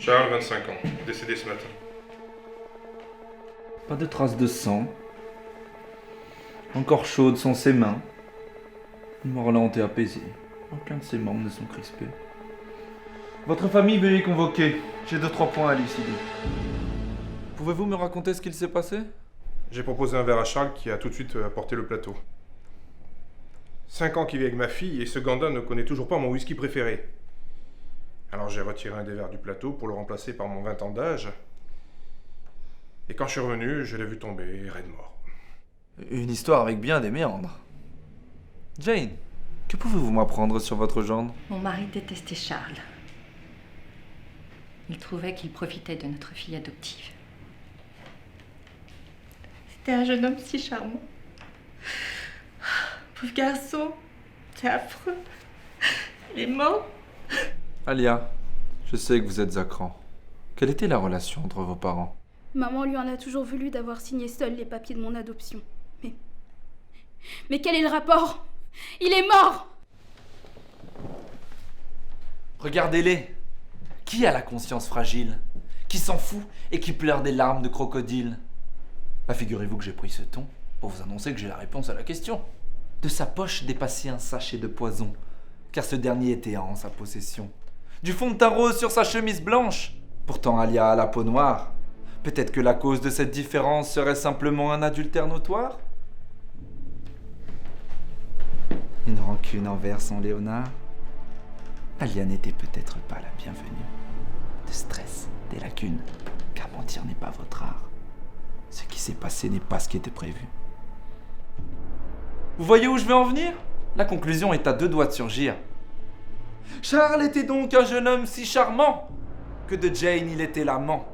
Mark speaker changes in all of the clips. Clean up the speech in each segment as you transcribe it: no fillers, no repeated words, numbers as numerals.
Speaker 1: Charles, 25 ans, décédé ce matin.
Speaker 2: Pas de traces de sang. Encore chaudes sont ses mains. Une mort lente et apaisée. Aucun de ses membres ne sont crispés. Votre famille, veuillez convoquer. J'ai 2-3 points à élucider. Pouvez-vous me raconter ce qu'il s'est passé?
Speaker 1: J'ai proposé un verre à Charles qui a tout de suite apporté le plateau. 5 ans qu'il vit avec ma fille et ce gandin ne connaît toujours pas mon whisky préféré. Alors j'ai retiré un des verres du plateau pour le remplacer par mon 20 ans d'âge. Et quand je suis revenu, je l'ai vu tomber, raide mort.
Speaker 2: Une histoire avec bien des méandres. Jane, que pouvez-vous m'apprendre sur votre gendre?
Speaker 3: Mon mari détestait Charles. Il trouvait qu'il profitait de notre fille adoptive. C'était un jeune homme si charmant. Pauvre garçon, c'est affreux. Il est mort.
Speaker 2: Alia, je sais que vous êtes à cran. Quelle était la relation entre vos parents?
Speaker 4: Maman lui en a toujours voulu d'avoir signé seule les papiers de mon adoption. Mais quel est le rapport? Il est mort!
Speaker 2: Regardez-les. Qui a la conscience fragile? Qui s'en fout et qui pleure des larmes de crocodile? Bah, figurez-vous que j'ai pris ce ton pour vous annoncer que j'ai la réponse à la question. De sa poche dépassait un sachet de poison, car ce dernier était en sa possession. Du fond de teint rose sur sa chemise blanche. Pourtant Alia a la peau noire. Peut-être que la cause de cette différence serait simplement un adultère notoire? Une rancune envers son Léonard? Alia n'était peut-être pas la bienvenue. De stress, des lacunes, car mentir n'est pas votre art. Ce qui s'est passé n'est pas ce qui était prévu. Vous voyez où je veux en venir? La conclusion est à 2 doigts de surgir. Charles était donc un jeune homme si charmant que de Jane il était l'amant.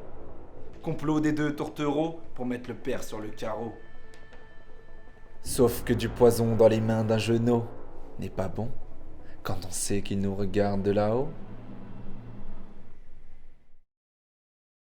Speaker 2: Complot des 2 tourtereaux pour mettre le père sur le carreau. Sauf que du poison dans les mains d'un genou n'est pas bon quand on sait qu'il nous regarde de là-haut.